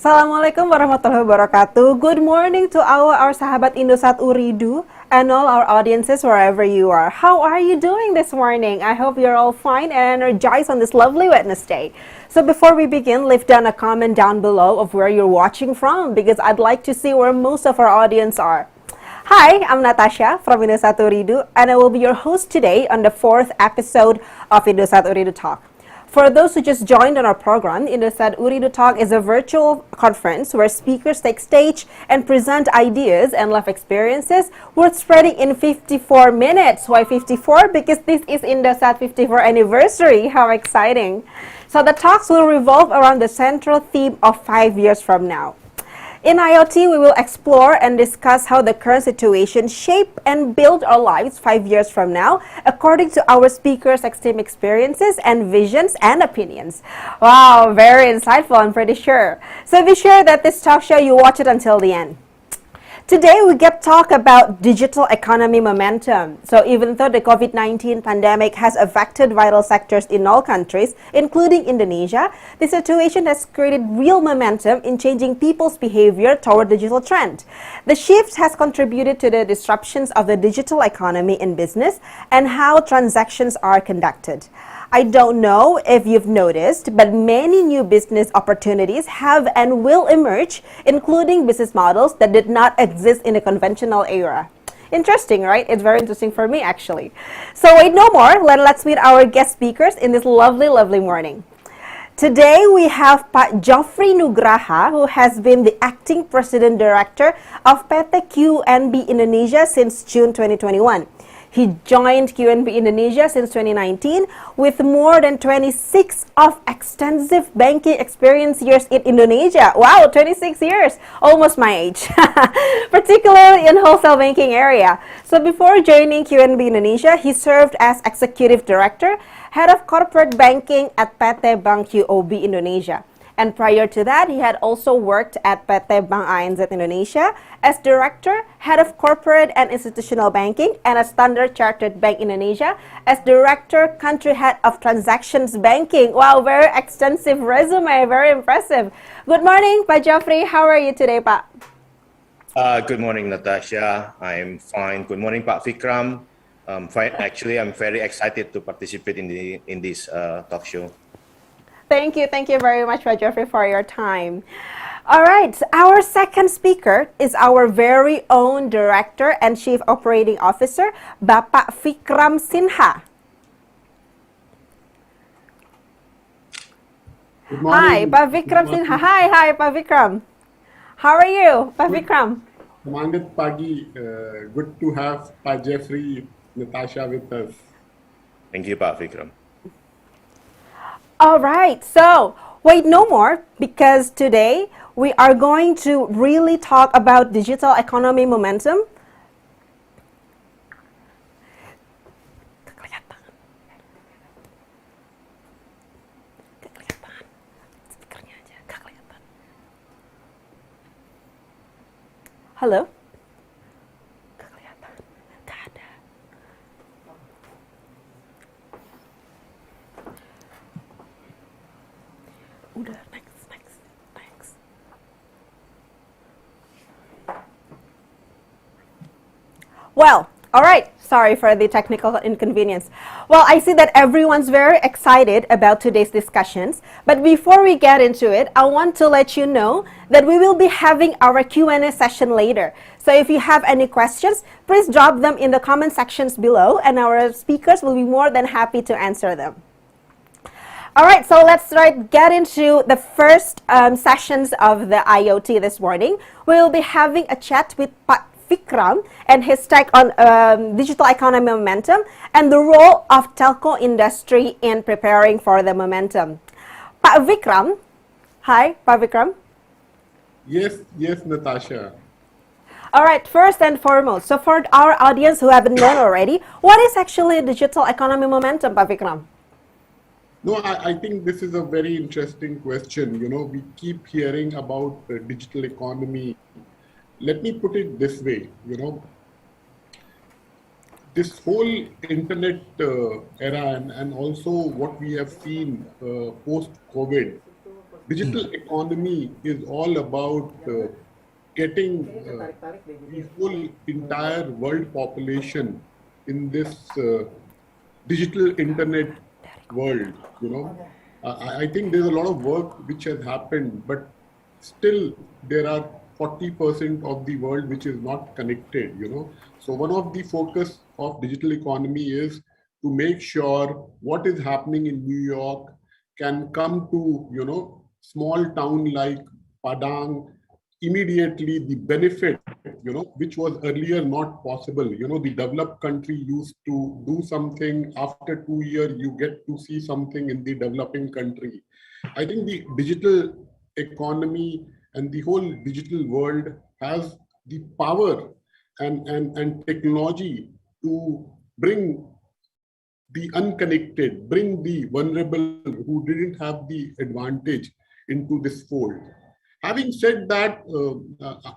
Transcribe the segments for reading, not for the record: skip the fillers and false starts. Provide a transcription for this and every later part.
Assalamualaikum warahmatullahi wabarakatuh. Good morning to our sahabat Indosat Ooredoo and all our audiences wherever you are. How are you doing this morning? I hope you're all fine and energized on this lovely Wednesday. So before we begin, leave down a comment down below of where you're watching from because I'd like to see where most of our audience are. Hi, I'm Natasha from Indosat Ooredoo and I will be your host today on the 4th episode of Indosat Ooredoo Talk. For those who just joined on our program, Indosat Ooredoo Talk is a virtual conference where speakers take stage and present ideas and life experiences worth spreading in 54 minutes. Why 54? Because this is Indosat 54 anniversary. How exciting. So the talks will revolve around the central theme of 5 years from now. In IoT, we will explore and discuss how the current situation shape and build our lives 5 years from now, according to our speakers' extreme experiences and visions and opinions. Wow, very insightful, I'm pretty sure. So be sure that this talk show, you watch it until the end. Today, we get talk about digital economy momentum. So even though the COVID-19 pandemic has affected vital sectors in all countries, including Indonesia, the situation has created real momentum in changing people's behavior toward digital trend. The shift has contributed to the disruptions of the digital economy in business and how transactions are conducted. I don't know if you've noticed, but many new business opportunities have and will emerge, including business models that did not exist in the conventional era. Interesting, right? It's very interesting for me, actually. So wait no more, let's meet our guest speakers in this lovely, lovely morning. Today, we have Pak Joffrey Nugraha, who has been the Acting President Director of PT QNB Indonesia since June 2021. He joined QNB Indonesia since 2019 with more than 26 of extensive banking experience years in Indonesia. Wow, 26 years, almost my age, particularly in wholesale banking area. So before joining QNB Indonesia, he served as Executive Director, Head of Corporate Banking at PT Bank UOB Indonesia. And prior to that, he had also worked at PT Bank ANZ Indonesia as Director, Head of Corporate and Institutional Banking, and at Standard Chartered Bank Indonesia as Director, Country Head of Transactions Banking. Wow, very extensive resume, very impressive. Good morning, Pak Joffrey. How are you today, Pak? Good morning, Natasha. I'm fine. Good morning, Pak Vikram. Fine. Actually, I'm very excited to participate in this talk show. Thank you very much, Pak Joffrey, for your time. All right, our second speaker is our very own Director and Chief Operating Officer, Bapak Vikram Sinha. Good morning. Hi, Pak Vikram Sinha. Hi, Pak Vikram. How are you, Pak Vikram? Semangat pagi. Good to have Pak Jeffrey, Natasha with us. Thank you, Pak Vikram. All right, so wait no more because today we are going to really talk about digital economy momentum. Hello? Udah, next. Well, all right. Sorry for the technical inconvenience. Well, I see that everyone's very excited about today's discussions. But before we get into it, I want to let you know that we will be having our Q&A session later. So if you have any questions, please drop them in the comment sections below and our speakers will be more than happy to answer them. All right, so let's get into the first sessions of the IoT this morning. We will be having a chat with Pak Vikram and his take on digital economy momentum and the role of telco industry in preparing for the momentum. Pak Vikram, hi, Pak Vikram. Yes, Natasha. All right, first and foremost, so for our audience who haven't known already, what is actually digital economy momentum, Pak Vikram? No, I think this is a very interesting question. You know, we keep hearing about the digital economy. Let me put it this way, you know, this whole internet era and also what we have seen post-COVID digital economy is all about getting the whole entire world population in this digital internet world. I think there's a lot of work which has happened, but still there are 40% of the world which is not connected. So one of the focus of digital economy is to make sure what is happening in New York can come to, small town like Padang immediately. The benefit, which was earlier not possible. The developed country used to do something, after 2 years you get to see something in the developing country. I think the digital economy and the whole digital world has the power and technology to bring the unconnected, bring the vulnerable who didn't have the advantage into this fold. Having said that,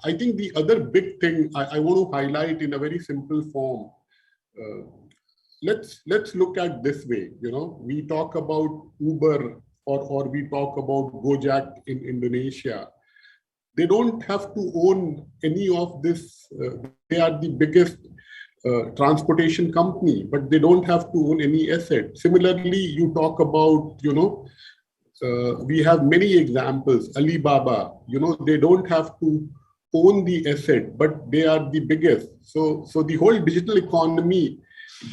I think the other big thing I want to highlight in a very simple form. Uh, let's look at this way. We talk about Uber, or we talk about Gojek in Indonesia. They don't have to own any of this. They are the biggest transportation company, but they don't have to own any asset. Similarly, you talk about, we have many examples. Alibaba, they don't have to own the asset, but they are the biggest. So the whole digital economy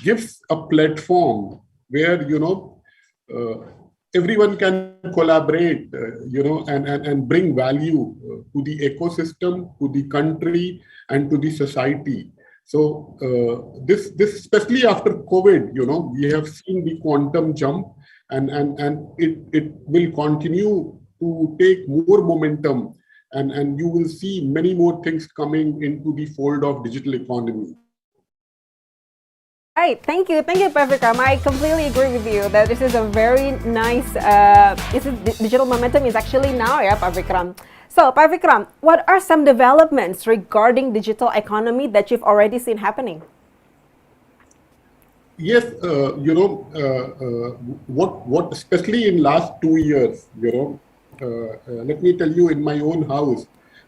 gives a platform where, everyone can collaborate, and bring value to the ecosystem, to the country, and to the society. So this especially after COVID, we have seen the quantum jump, and it will continue to take more momentum, and you will see many more things coming into the fold of digital economy. Right, thank you, Pak Vikram. I completely agree with you that this is a very nice. Digital momentum is actually now, yeah, Pak Vikram. So, Pak Vikram, what are some developments regarding digital economy that you've already seen happening? Yes, what especially in last 2 years, let me tell you, in my own house,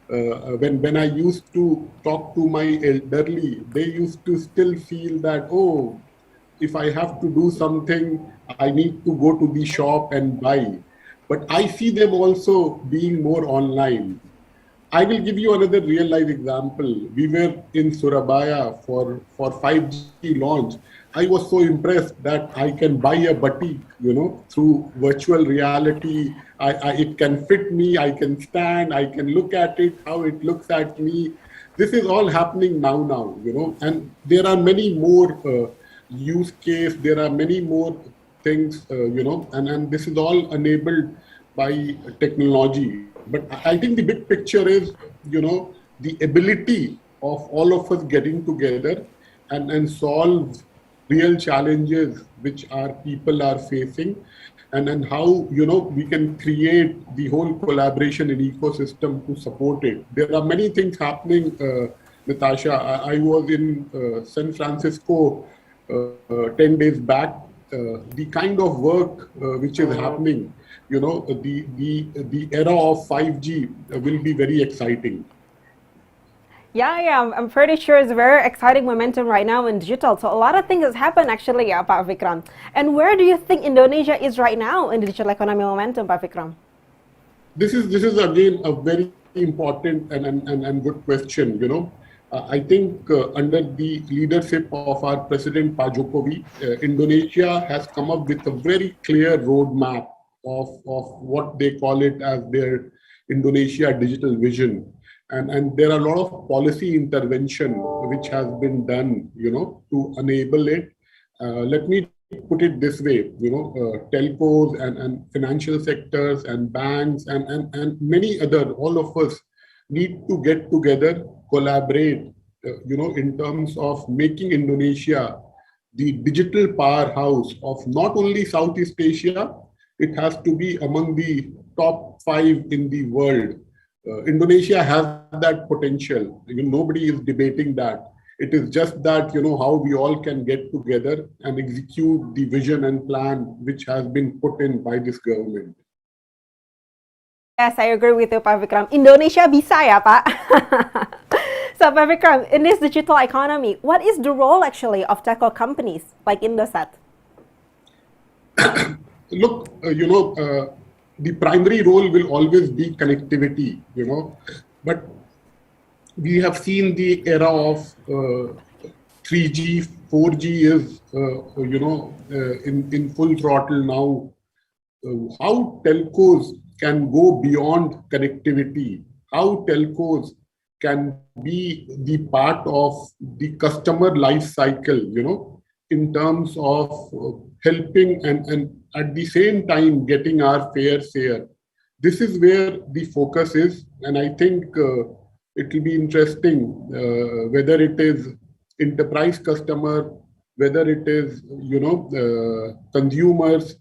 when I used to talk to my elderly, they used to still feel that, oh, if I have to do something, I need to go to the shop and buy. But I see them also being more online. I will give you another real life example. We were in Surabaya for 5G launch. I was so impressed that I can buy a batik, through virtual reality. It can fit me, I can stand, I can look at it, how it looks at me. This is all happening now, and there are many more use case, there are many more things, and this is all enabled by technology. But I think the big picture is, the ability of all of us getting together and solve real challenges which our people are facing, and how, we can create the whole collaboration and ecosystem to support it. There are many things happening, Natasha. I was in San Francisco 10 days back. The kind of work which is happening, the era of 5G will be very exciting. Yeah, I'm pretty sure it's a very exciting momentum right now in digital. So a lot of things has happened actually, yeah, Pak Vikram. And where do you think Indonesia is right now in the digital economy momentum, Pak Vikram? This is again a very important and good question. I think under the leadership of our President Pak Jokowi, Indonesia has come up with a very clear roadmap of what they call it as their Indonesia digital vision. And there are a lot of policy intervention which has been done, to enable it. Let me put it this way, telcos and financial sectors and banks and many other, all of us need to get together, collaborate, in terms of making Indonesia the digital powerhouse of not only Southeast Asia, it has to be among the top 5 in the world. Indonesia has that potential. Nobody is debating that. It is just that, how we all can get together and execute the vision and plan which has been put in by this government. Yes, I agree with you, Pak Vikram. Indonesia bisa ya, Pak? So, Pak Vikram, in this digital economy, what is the role actually of telco companies like Indosat? Look, the primary role will always be connectivity, but we have seen the era of 3G, 4G is, in full throttle now. How telcos can go beyond connectivity, how telcos can be the part of the customer life cycle, in terms of helping and at the same time getting our fair share. This is where the focus is, and I think it will be interesting whether it is enterprise customer, whether it is consumers.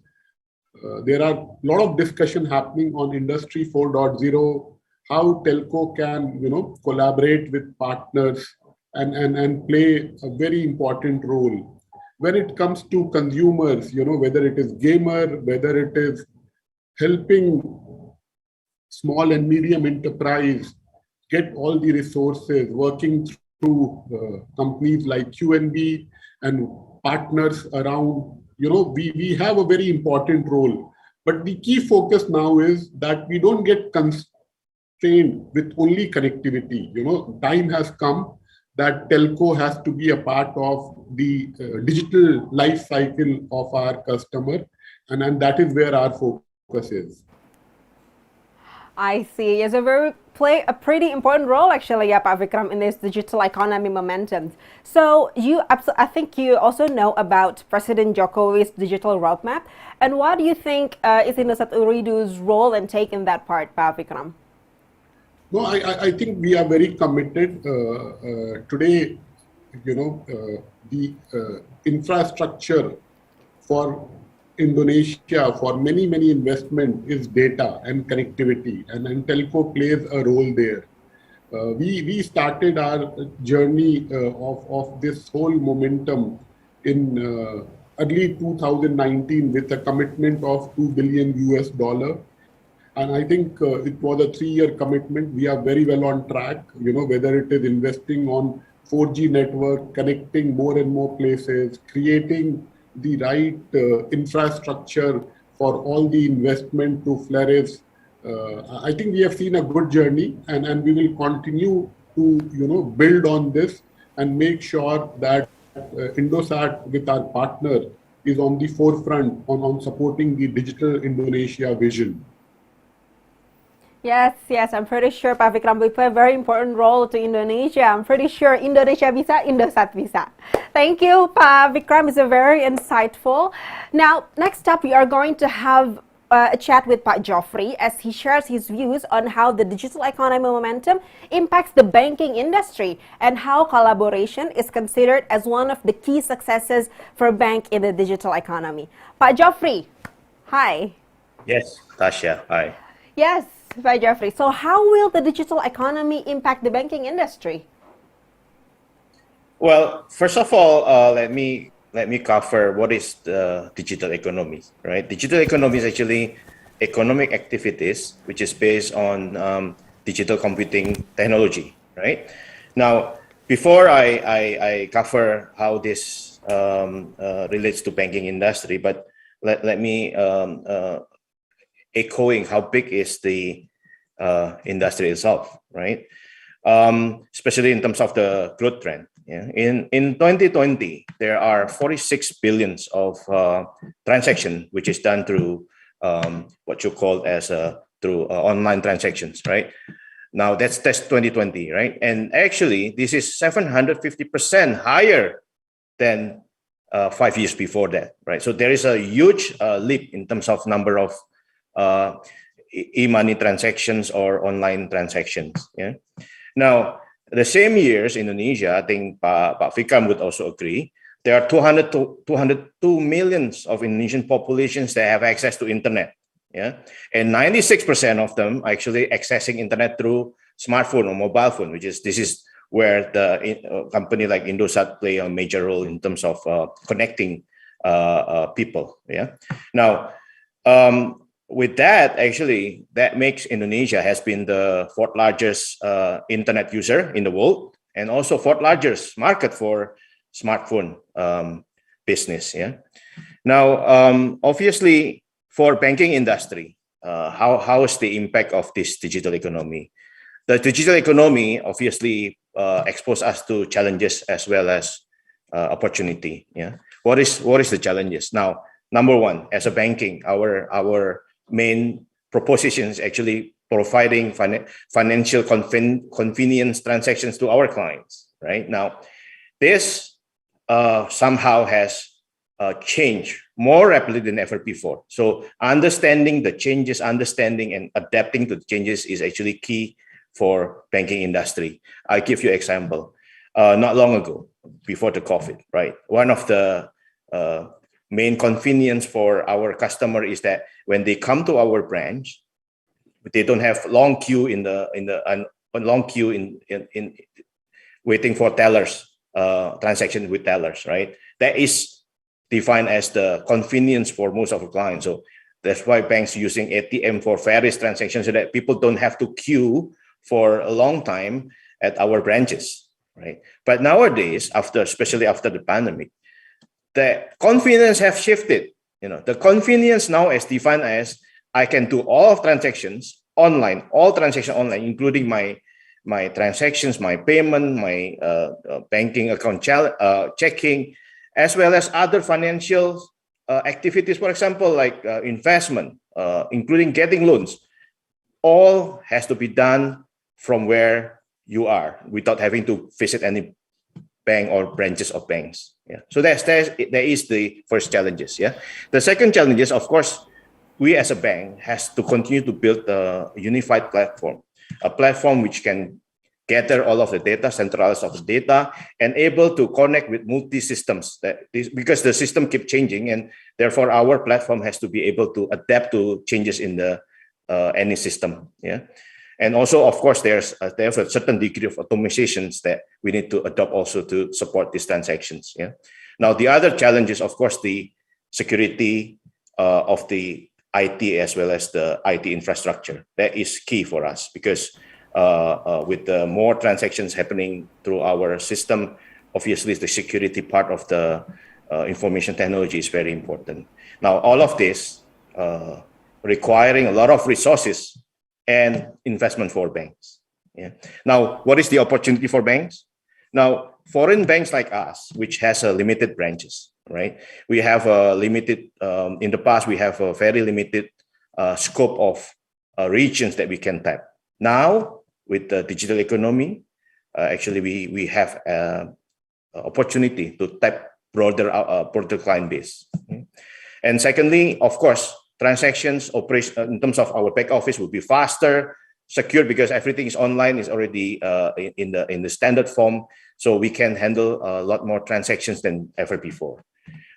There are a lot of discussion happening on Industry 4.0, how telco can collaborate with partners and play a very important role. When it comes to consumers, whether it is gamer, whether it is helping small and medium enterprise get all the resources, working through companies like QNB and partners around, we have a very important role. But the key focus now is that we don't get constrained with only connectivity. Time has come that telco has to be a part of the digital life cycle of our customer, and that is where our focus is. I see. Yes, play a pretty important role actually, yeah, Pak Vikram, in this digital economy momentum. So I think you also know about President Jokowi's digital roadmap. And what do you think is Indosat Ooredoo's role and take in that part, Pak Vikram? No, I think we are very committed. Today, the infrastructure for Indonesia, for many investment is data and connectivity, and telco plays a role there. We started our journey of this whole momentum in early 2019 with a commitment of $2 billion US. And I think it was a 3-year commitment. We are very well on track, whether it is investing on 4G network, connecting more and more places, creating the right infrastructure for all the investment to flourish. I think we have seen a good journey, and we will continue to build on this and make sure that Indosat with our partner is on the forefront on supporting the digital Indonesia vision. Yes, I'm pretty sure Pak Vikram will play a very important role to Indonesia. I'm pretty sure Indonesia bisa, Indosat bisa. Thank you, Pak Vikram. It's very insightful. Now, next up, we are going to have a chat with Pak Joffrey as he shares his views on how the digital economy momentum impacts the banking industry and how collaboration is considered as one of the key successes for bank in the digital economy. Pak Joffrey, hi. Yes, Tasha, hi. Yes, Pak Joffrey. So how will the digital economy impact the banking industry? Well, first of all, let me cover what is the digital economy, right? Digital economy is actually economic activities which is based on digital computing technology, right? Now, before I cover how this relates to banking industry, but let me echoing how big is the industry itself, right? Especially in terms of the growth trend. Yeah. In 2020, there are 46 billions of transaction which is done through what you call as through online transactions, right? Now that's 2020, right? And actually, this is 750% higher than 5 years before that, right? So there is a huge leap in terms of number of e-money transactions or online transactions. Yeah. Now, the same years, Indonesia, I think Pak Fikram would also agree, there are 202 millions of Indonesian populations that have access to internet. Yeah, and 96% of them are actually accessing internet through smartphone or mobile phone, this is where the company like Indosat play a major role in terms of connecting people. Yeah. Now, with that, actually, that makes Indonesia has been the fourth largest internet user in the world, and also fourth largest market for smartphone business. Yeah. Now, obviously, for banking industry, how is the impact of this digital economy? The digital economy obviously expose us to challenges as well as opportunity. Yeah. What is the challenges? Now, number one, as a banking, our main proposition is actually providing financial convenience transactions to our clients. Right now, this somehow has changed more rapidly than ever before. So understanding the changes, understanding and adapting to the changes is actually key for banking industry. I'll give you an example. Not long ago, before the COVID, right? One of the main convenience for our customer is that when they come to our branch, they don't have long queue in waiting for tellers, transaction with tellers, right? That is defined as the convenience for most of the clients. So that's why banks using ATM for various transactions so that people don't have to queue for a long time at our branches, right? But nowadays, especially after the pandemic, the convenience have shifted. The convenience now is defined as I can do all transactions online, including my transactions, my payment, my banking account checking, as well as other financial activities, for example, like investment, including getting loans. All has to be done from where you are without having to visit any bank or branches of banks. Yeah. So there is the first challenges. Yeah. The second challenge is, of course, we as a bank has to continue to build a unified platform, a platform which can gather all of the data, centralize of the data, and able to connect with multi-systems. Because the system keep changing, and therefore our platform has to be able to adapt to changes in the any system. Yeah. And also, of course, there's a certain degree of automations that we need to adopt also to support these transactions. Yeah. Now, the other challenge is, of course, the security of the IT as well as the IT infrastructure. That is key for us because with the more transactions happening through our system, obviously the security part of the information technology is very important. Now, all of this requiring a lot of resources and investment for banks. Yeah. Now, what is the opportunity for banks? Now, foreign banks like us, which has a limited branches, right? We have a limited, in the past, we have a very limited scope of regions that we can tap. Now, with the digital economy, actually we have opportunity to tap broader client base. Okay. And secondly, of course, transactions operation in terms of our back office will be faster, secure because everything is online, is already in the standard form, so we can handle a lot more transactions than ever before.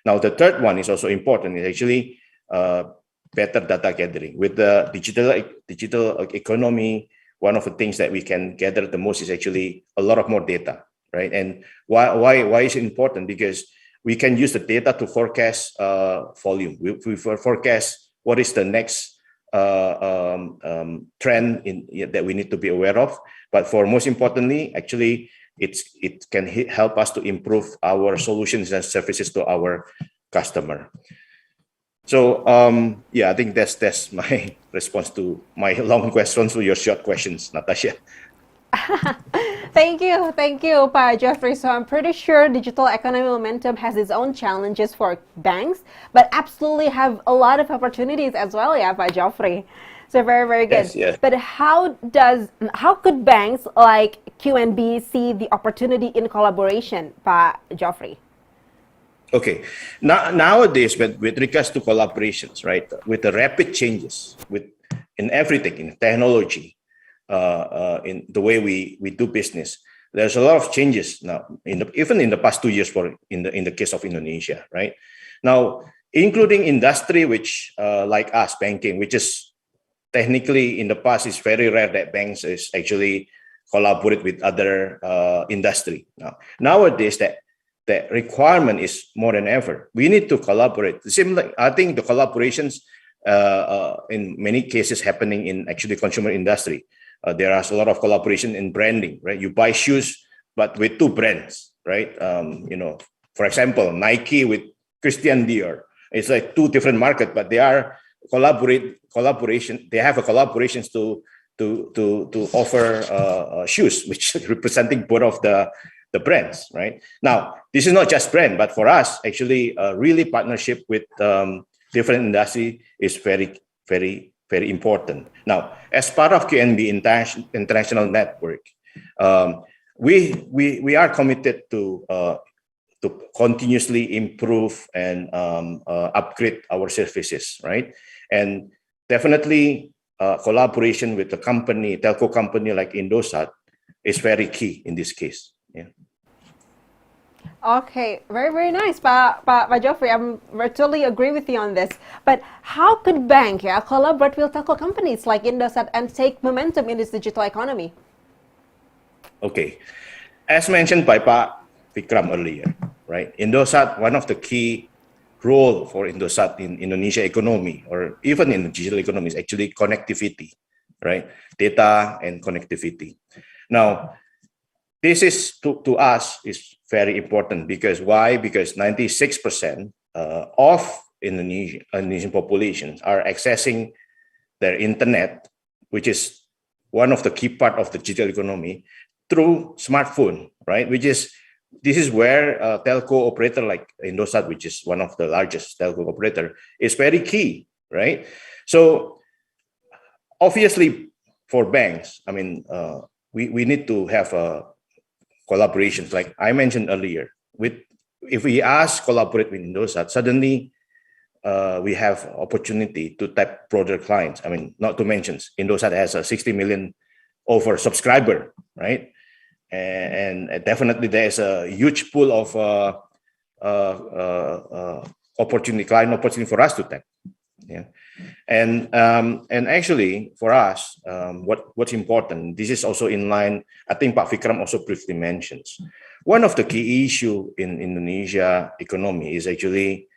Now, the third one is also important. It's actually better data gathering. With the digital economy, one of the things that we can gather the most is actually a lot of more data, right? And why is it important? Because we can use the data to forecast volume. We forecast what is the next trend that we need to be aware of. But for most importantly, actually, it can help us to improve our solutions and services to our customer. So yeah, I think that's my response to my long questions to your short questions, Natasha. Thank you, Pa Jeffrey. So I'm pretty sure digital economy momentum has its own challenges for banks, but absolutely have a lot of opportunities as well, yeah, Pa Jeffrey. So very, very good. Yes, yes. But how could banks like QNB see the opportunity in collaboration, Pa Jeffrey? Okay, nowadays with regards to collaborations, right, with the rapid changes in everything, in technology, in the way we do business, there's a lot of changes now. Even in the past 2 years, in the case of Indonesia, right now, including industry, which like us, banking, which is technically in the past is very rare that banks is actually collaborate with other industry. Nowadays, that requirement is more than ever. We need to collaborate. Similar, I think the collaborations in many cases happening in actually consumer industry. There is a lot of collaboration in branding, right? You buy shoes, but with two brands, right? For example, Nike with Christian Dior. It's like two different markets, but they are collaboration. They have a collaborations to offer shoes, which is representing both of the brands, right? Now, this is not just brand, but for us, actually, really partnership with different industry is very, very, very important. Now, as part of QNB International Network, we are committed to continuously improve and upgrade our services, right? And definitely collaboration with the company, telco company like Indosat is very key in this case. Yeah. Okay, very, very nice, Pak Joffrey. I'm totally agree with you on this. But how could bank collaborate with telco companies like Indosat and take momentum in this digital economy? Okay, as mentioned by Pak Vikram earlier, right? Indosat, one of the key role for Indosat in Indonesia economy or even in the digital economy is actually connectivity, right? Data and connectivity. Now, this is to us is very important because why? Because 96% of Indonesian populations are accessing their internet, which is one of the key part of the digital economy, through smartphone, right? This is where telco operator like Indosat, which is one of the largest telco operator, is very key, right? So obviously for banks, I mean, we need to have collaborations like I mentioned earlier. If we ask collaborate with Indosat, suddenly we have opportunity to tap broader clients. I mean, not to mention Indosat has a 60 million over subscriber, right? And definitely there's a huge pool of client opportunity for us to tap. Yeah, and actually for us, what's important. This is also in line. I think Pak Vikram also briefly mentions one of the key issue in Indonesia economy is actually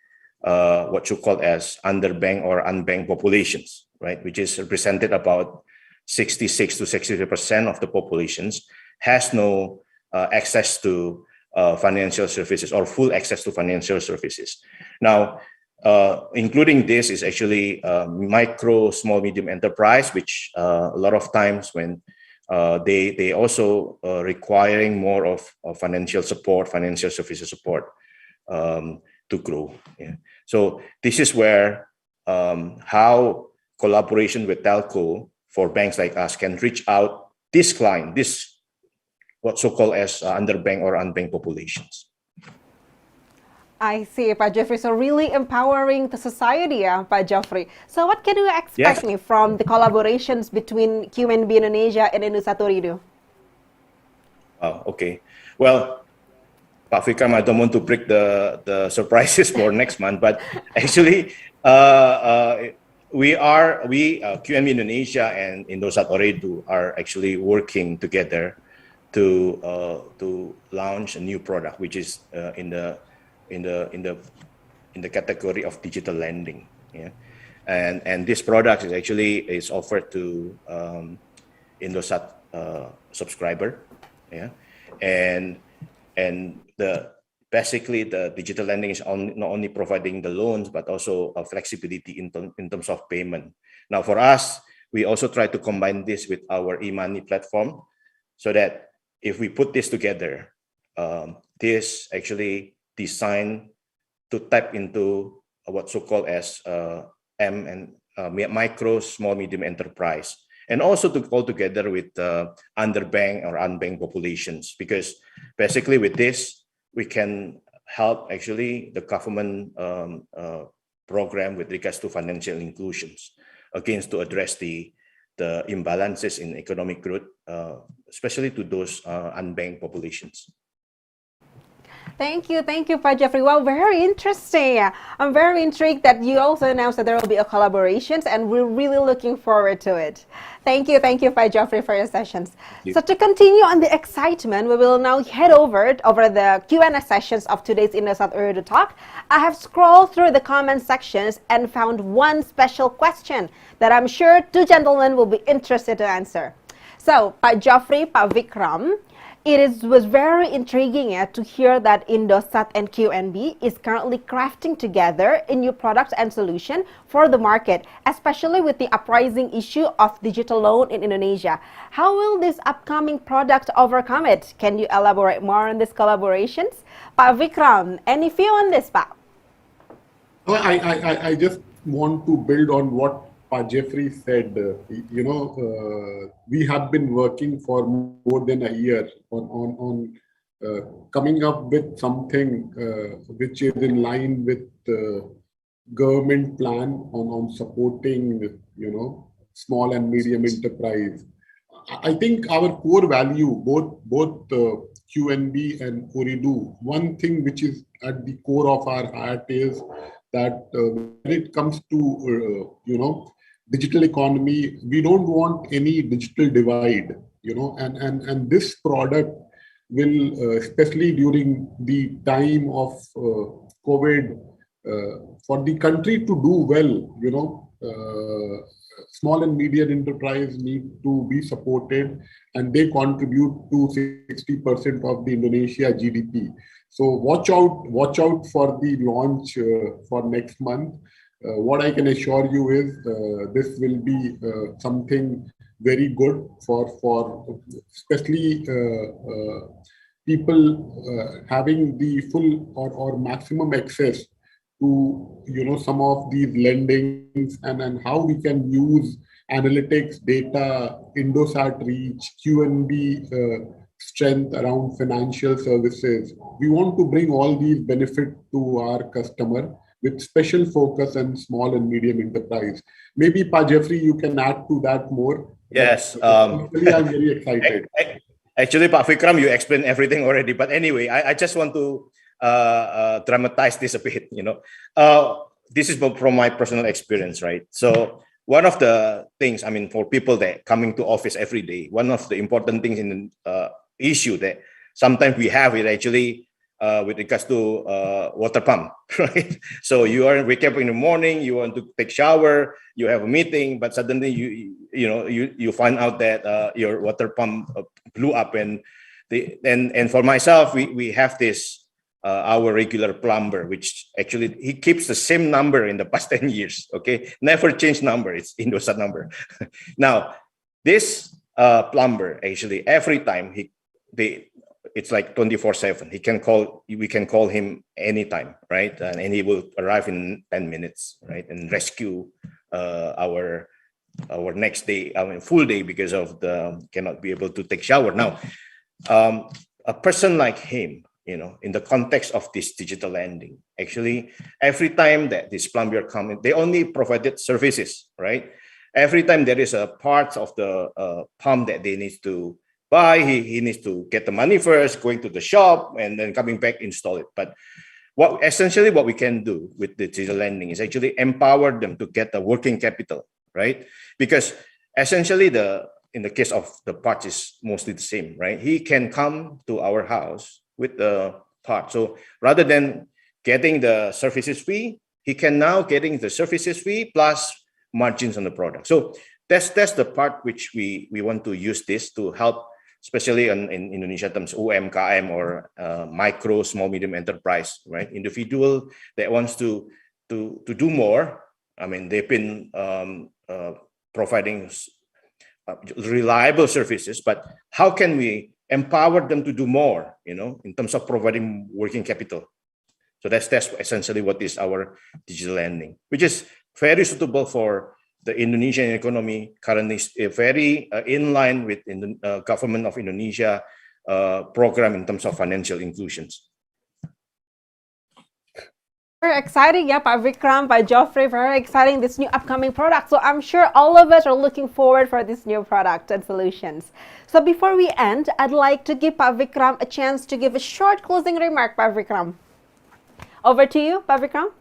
what you call as underbanked or unbanked populations, right? Which is represented about 66 to 63% of the populations has no access to financial services or full access to financial services. Now, including this is actually micro, small, medium enterprise, which a lot of times when they also requiring more of financial support, financial services support to grow. Yeah. So this is where how collaboration with telco for banks like us can reach out this client, this what so-called as underbanked or unbanked populations. I see, Pak Joffrey. So really empowering the society, Pak Joffrey. So what can we expect from the collaborations between QNB Indonesia and Indosat Ooredoo? Oh, okay. Well, Pak Vikram, I don't want to break the surprises for next month, but actually, QNB Indonesia and Indosat Ooredoo are actually working together to launch a new product, which is in the category of digital lending. Yeah, and this product is offered to Indosat subscriber. Yeah, and basically the digital lending is not only providing the loans but also flexibility in terms of payment. Now for us, we also try to combine this with our e-money platform, so that if we put this together, this actually designed to tap into what so-called as micro, small, medium enterprise, and also to go together with underbanked or unbanked populations, because basically with this, we can help actually the government program with regards to financial inclusions, against to address the imbalances in economic growth, especially to those unbanked populations. Thank you, Pa Jeffrey. Wow, very interesting. I'm very intrigued that you also announced that there will be a collaborations, and we're really looking forward to it. Thank you, Pa Jeffrey, for your sessions. you. So to continue on the excitement, we will now head over the Q&A sessions of today's Indosat Ooredoo Talk. I have scrolled through the comment sections and found one special question that I'm sure two gentlemen will be interested to answer. So, Pak Joffrey, Pak Vikram, was very intriguing to hear that Indosat and QNB is currently crafting together a new product and solution for the market, especially with the uprising issue of digital loan in Indonesia. How will this upcoming product overcome it? Can you elaborate more on these collaborations? Pak Vikram, any view on this, Pak? I just want to build on what Pa Jeffrey said. We have been working for more than a year on coming up with something which is in line with the government plan on supporting, small and medium enterprise. I think our core value, both QNB and Ooredoo, one thing which is at the core of our heart is that when it comes to digital economy, we don't want any digital divide, and this product will, especially during the time of COVID, for the country to do well, small and medium enterprise need to be supported, and they contribute to 60% of the Indonesia GDP. So watch out for the launch for next month. What I can assure you is this will be something very good for especially people having the full or maximum access to some of these lendings, and how we can use analytics, data, Indosat reach, QNB strength around financial services. We want to bring all these benefits to our customer with special focus on small and medium enterprise. Maybe Pa Jeffrey, you can add to that more. Yes. Really, I'm very excited. Actually, Pak Vikram, you explained everything already. But anyway, I just want to dramatize this a bit. This is from my personal experience, right? So one of the things, I mean, for people that coming to office every day, one of the important things in the issue that sometimes we have is actually with regards to water pump, right? So you are wake up in the morning, you want to take shower, you have a meeting, but suddenly you find out that your water pump blew up, and for myself, we have this our regular plumber, which actually he keeps the same number in the past 10 years. Okay, never change number. It's Indosat number. Now this plumber actually every time it's like 24/7. We can call him anytime, right? And he will arrive in 10 minutes, right? And rescue our next day, I mean, full day, because of cannot be able to take shower. Now, a person like him, in the context of this digital lending, actually, every time that this plumber comes, they only provided services, right? Every time there is a part of the pump that they need to buy, he needs to get the money first, going to the shop, and then coming back, install it. But essentially what we can do with digital lending is actually empower them to get the working capital, right? Because essentially in the case of the parts is mostly the same, right? He can come to our house with the part. So rather than getting the services fee, he can now getting the services fee plus margins on the product. So that's the part which we want to use this to help, especially in Indonesia terms, UMKM, or micro, small, medium enterprise, right? Individual that wants to do more. I mean, they've been providing reliable services, but how can we empower them to do more, in terms of providing working capital? So that's essentially what is our digital lending, which is very suitable for the Indonesian economy, currently very in line with the government of Indonesia program in terms of financial inclusions. Very exciting, yeah, Pak Vikram, Pak Joffrey, very exciting, this new upcoming product. So I'm sure all of us are looking forward for this new product and solutions. So before we end, I'd like to give Pak Vikram a chance to give a short closing remark, Pak Vikram. Over to you, Pak Vikram.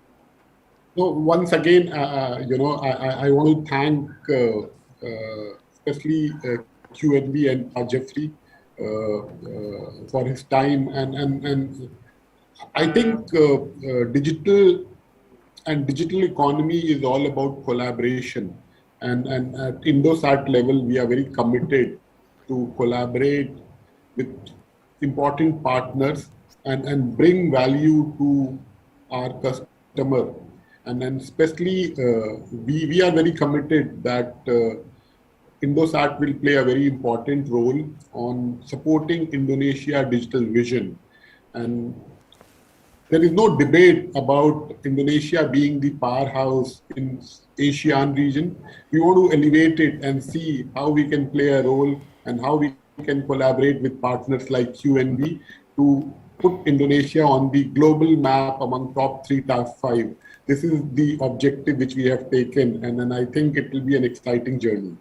So once again, I want to thank especially QNB and Jeffrey for his time, and I think digital economy is all about collaboration, and at Indosat level we are very committed to collaborate with important partners and bring value to our customer. And then especially we are very committed that Indosat will play a very important role on supporting Indonesia digital vision. And there is no debate about Indonesia being the powerhouse in ASEAN region. We want to elevate it and see how we can play a role and how we can collaborate with partners like QNB to put Indonesia on the global map among top 3, top 5. This is the objective which we have taken, and then I think it will be an exciting journey.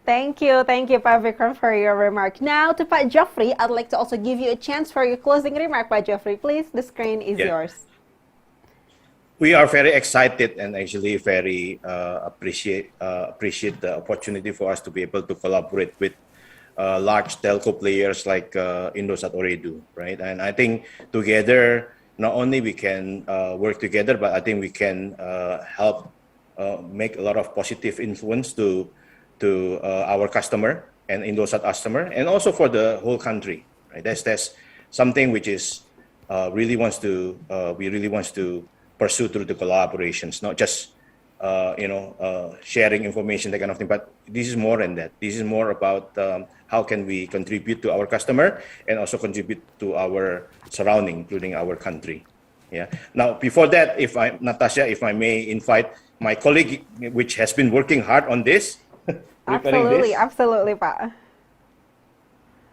Thank you, Pak Vikram, for your remark. Now to Pak Joffrey, I'd like to also give you a chance for your closing remark, Pak Joffrey. Please, the screen is yours. We are very excited and actually very appreciate the opportunity for us to be able to collaborate with large telco players like Indosat Ooredoo, right? And I think together, not only we can work together, but I think we can help make a lot of positive influence to our customer and Indosat customer, and also for the whole country. Right? That's something which is we really wants to pursue through the collaborations, not just sharing information, that kind of thing. But this is more than that. This is more about how can we contribute to our customer and also contribute to our surrounding, including our country. Yeah. Now, before that, Natasha, if I may invite my colleague, which has been working hard on this. Absolutely, Pak.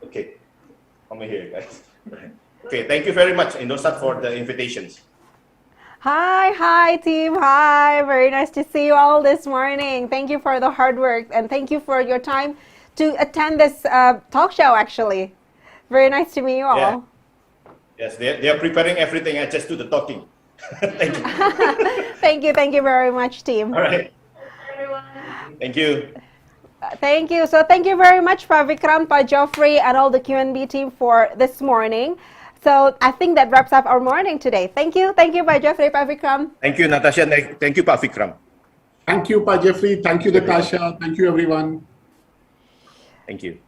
Okay, come here, guys. Okay, thank you very much, Indosat, for the invitations. Hi, team. Hi, very nice to see you all this morning. Thank you for the hard work, and thank you for your time to attend this talk show, actually. Very nice to meet you all. Yeah. Yes, they are preparing everything. I just do the talking. Thank you. Thank you very much, team. All right. Thank you. Thank you. So thank you very much, Pak Vikram, Pak Joffrey, and all the QNB team for this morning. So I think that wraps up our morning today. Thank you, Pak Joffrey, Pak Vikram. Thank you, Natasha. Thank you, Pak Vikram. Thank you, Pak Jeffrey. Thank you, Natasha. Thank you, everyone. Thank you.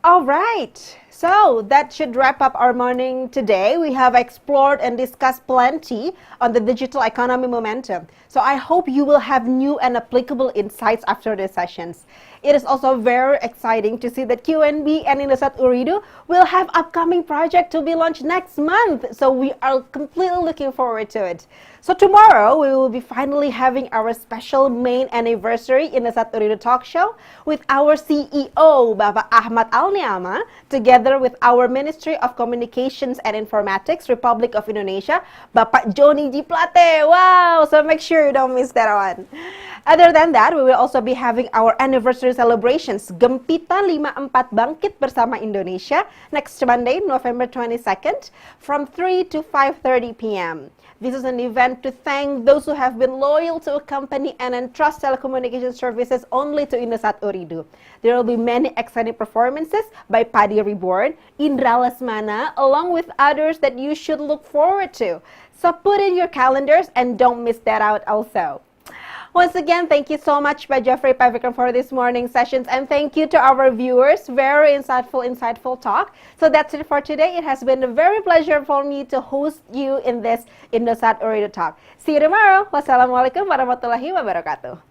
All right. So that should wrap up our morning today. We have explored and discussed plenty on the digital economy momentum. So I hope you will have new and applicable insights after these sessions. It is also very exciting to see that QNB and Indosat Ooredoo will have upcoming project to be launched next month. So we are completely looking forward to it. So tomorrow we will be finally having our special main anniversary Indosat Ooredoo Talk Show with our CEO, Bapak Ahmad Al-Niama, together with our Ministry of Communications and Informatics, Republic of Indonesia, Bapak Joni G. Plate. Wow! So make sure you don't miss that one. Other than that, we will also be having our anniversary celebrations Gempita 54 Bangkit Bersama Indonesia next Monday, November 22nd from 3 to 5:30 p.m. This is an event to thank those who have been loyal to a company and entrust telecommunication services only to Indosat Ooredoo. There will be many exciting performances by Padi Reborn, Indra Lesmana, along with others that you should look forward to. So put in your calendars and don't miss that out also. Once again, thank you so much, Pak Joffrey, Pak Vikram, for this morning sessions, and thank you to our viewers. Very insightful talk. So that's it for today. It has been a very pleasure for me to host you in this Indosat Ooredoo Talk. See you tomorrow. Wassalamualaikum warahmatullahi wabarakatuh.